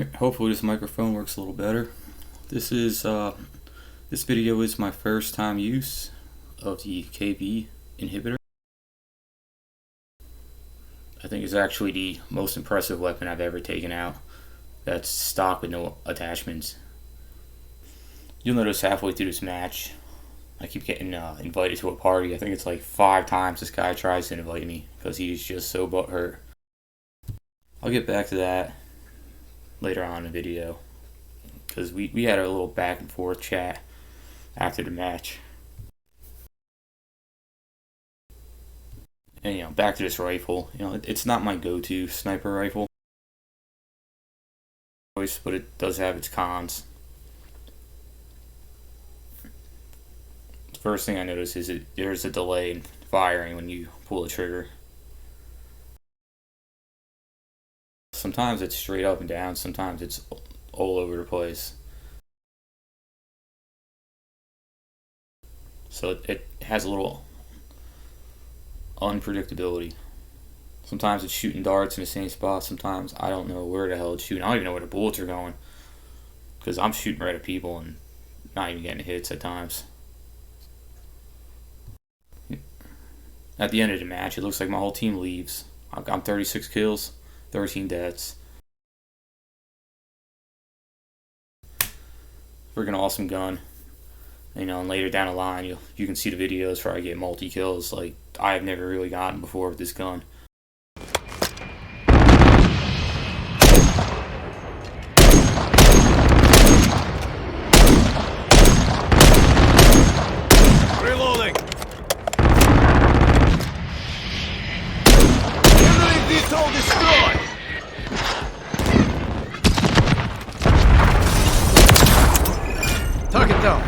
Alright, hopefully this microphone works a little better. This video is my first time use of the KB inhibitor. I think it's actually the most impressive weapon I've ever taken out that's stock with no attachments. You'll notice halfway through this match I keep getting invited to a party. I think it's like 5 times this guy tries to invite me because he's just so butthurt. I'll get back to that later on in the video because we had a little back and forth chat after the match. And back to this rifle. It's not my go-to sniper rifle, but it does have its cons. The first thing I notice is there's a delay in firing when you pull the trigger. Sometimes it's straight up and down, sometimes it's all over the place. So it has a little unpredictability. Sometimes it's shooting darts in the same spot, sometimes I don't know where the hell it's shooting. I don't even know where the bullets are going because I'm shooting right at people and not even getting hits at times. At the end of the match, it looks like my whole team leaves. I'm 36 kills, 13 deaths. Freaking awesome gun. And later down the line, you can see the videos where I get multi-kills like I have never really gotten before with this gun. Reloading! Every vehicle destroyed! Target down.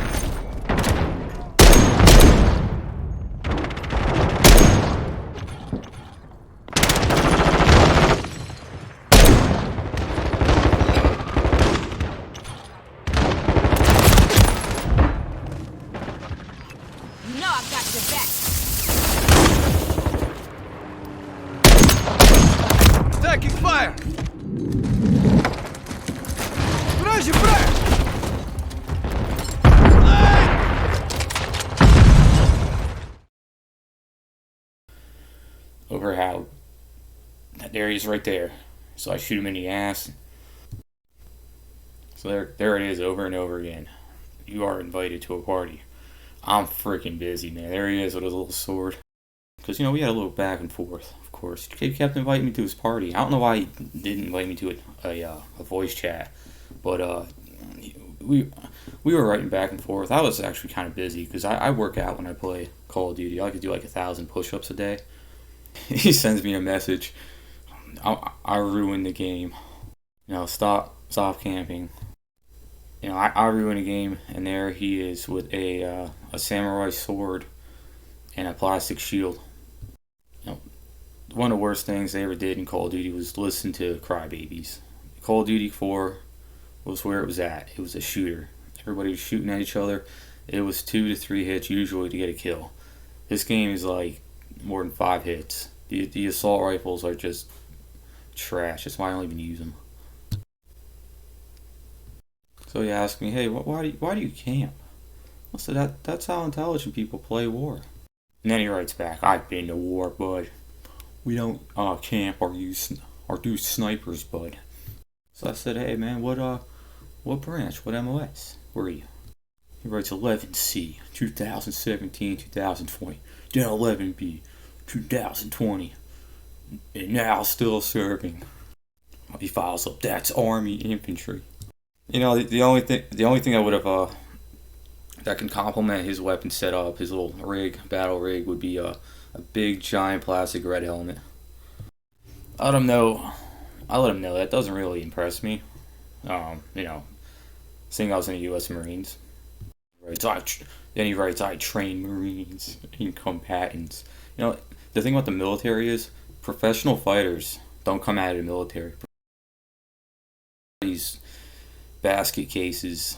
Taking fire! Вражий брат! Over how that area is right there. So I shoot him in the ass. So there it is over and over again. You are invited to a party. I'm freaking busy, man. There he is with his little sword. Because, we had a little back and forth, of course. He kept inviting me to his party. I don't know why he didn't invite me to a voice chat. But we were writing back and forth. I was actually kind of busy because I work out when I play Call of Duty. I could do like 1,000 push-ups a day. He sends me a message. I ruined the game. Stop camping. I ruined the game, and there he is with a samurai sword and a plastic shield. One of the worst things they ever did in Call of Duty was listen to crybabies. Call of Duty 4 was where it was at. It was a shooter. Everybody was shooting at each other. It was 2 to 3 hits usually to get a kill. This game is like more than 5 hits. The assault rifles are just trash. That's why I don't even use them. So he asked me, hey, why do you camp? I said, that's how intelligent people play war. And then he writes back, I've been to war, bud. We don't camp or do snipers, bud. So I said, hey man, what branch, what MOS were you? He writes 11C, 2017, 2020. Then 11B, 2020. And now still serving. He files up, that's Army Infantry. The only thing I would have that can complement his weapon setup, his little battle rig, would be a big giant plastic red helmet. I let him know that doesn't really impress me. Seeing I was in the U.S. Marines. Then he writes, I train Marines and combatants. The thing about the military is professional fighters don't come out of the military. These basket cases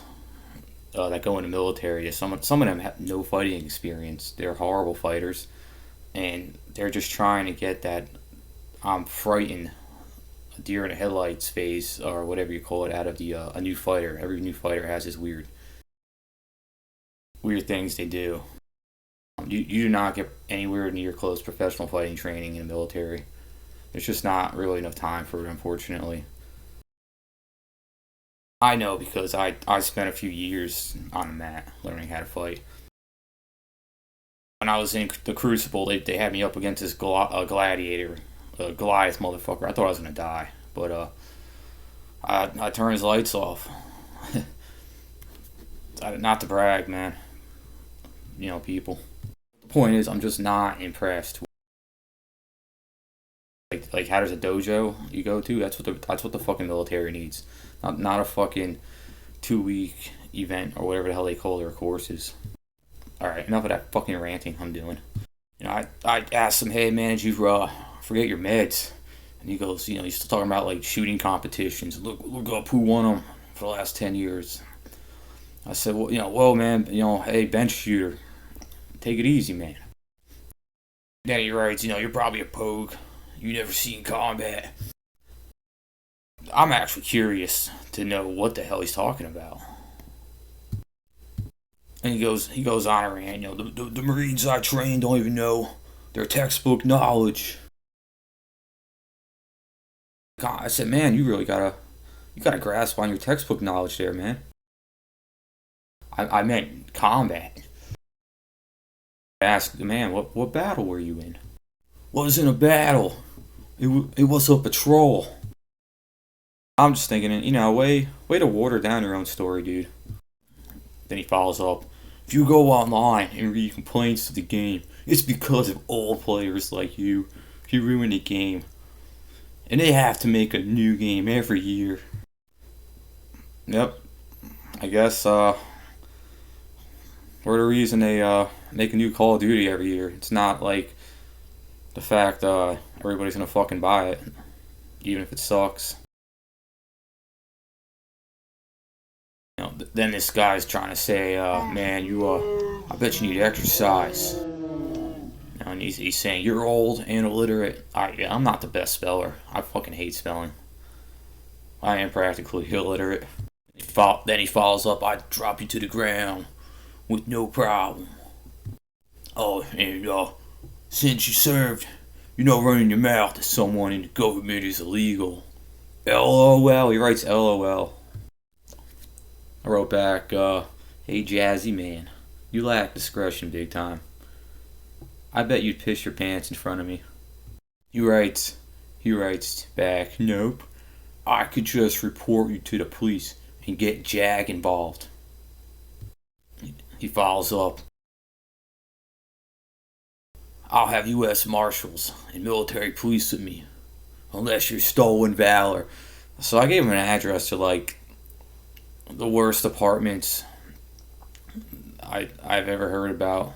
that go in the military, some of them have no fighting experience. They're horrible fighters, and they're just trying to get that I'm frightened deer in the headlights phase, or whatever you call it, out of the a new fighter. Every new fighter has this weird things they do. You do not get anywhere near close professional fighting training in the military. There's just not really enough time for it, unfortunately. I know because I spent a few years on the mat learning how to fight. When I was in the Crucible, they had me up against this gladiator, Goliath motherfucker. I thought I was gonna die, but I turned his lights off. Not to brag, man. You know, people. The point is, I'm just not impressed. Like how does a dojo you go to? That's what the fucking military needs. Not a fucking 2-week event or whatever the hell they call their courses. All right, enough of that fucking ranting I'm doing. You know, I asked him, hey man, did you forget your meds? And he goes, you know, he's still talking about like shooting competitions. Look up who won them for the last 10 years. I said, well, you know, whoa man, you know, hey bench shooter, take it easy, man. Then he writes, you know, you're probably a pogue. You never seen combat. I'm actually curious to know what the hell he's talking about. And he goes on a rant, you know, the Marines I trained don't even know their textbook knowledge. God, I said, man, you really gotta grasp on your textbook knowledge there, man. I meant combat. I asked the man, what battle were you in? Wasn't a battle. It was a patrol. I'm just thinking, you know, way to water down your own story, dude. Then he follows up. If you go online and read complaints to the game, it's because of old players like you. You ruined the game. And they have to make a new game every year. Yep. I guess, we're the reason they, make a new Call of Duty every year. It's not like the fact, everybody's gonna fucking buy it. Even if it sucks. You know, then this guy's trying to say, man, I bet you need exercise. And he's saying, you're old and illiterate. I'm not the best speller. I fucking hate spelling. I am practically illiterate. Then he follows up, I'd drop you to the ground with no problem. Oh, and since you served, you know running your mouth to someone in the government is illegal. LOL, he writes LOL. I wrote back, hey Jazzy man, you lack discretion big time. I bet you'd piss your pants in front of me. He writes back, nope, I could just report you to the police and get Jag involved. He follows up, I'll have U.S. Marshals and military police with me, unless you're stolen valor. So I gave him an address to like the worst apartments I've ever heard about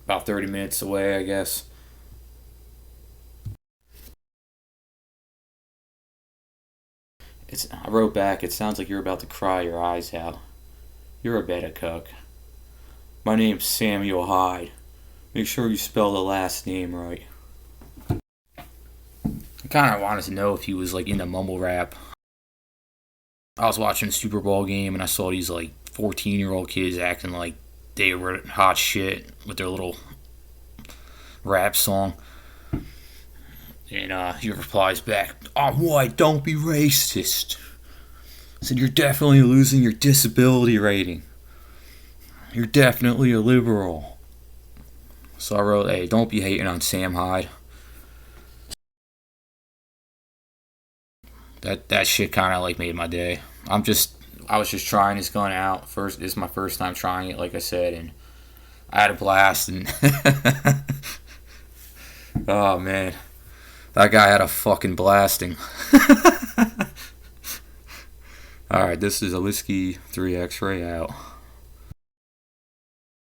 30 minutes away, I guess. I wrote back, it sounds like you're about to cry your eyes out. You're a beta cuck. My name's Samuel Hyde. Make sure you spell the last name right. I kind of wanted to know if he was like into mumble rap. I was watching a Super Bowl game and I saw these like 14-year-old kids acting like they were hot shit with their little rap song. And he replies back, I'm white, don't be racist. I said, you're definitely losing your disability rating. You're definitely a liberal. So I wrote, hey, don't be hating on Sam Hyde. That shit kind of like made my day. I was just trying this gun out. This is my first time trying it, like I said, and I had a blast. And oh man, that guy had a fucking blasting. All right, this is a Whiskey 3XRAY out.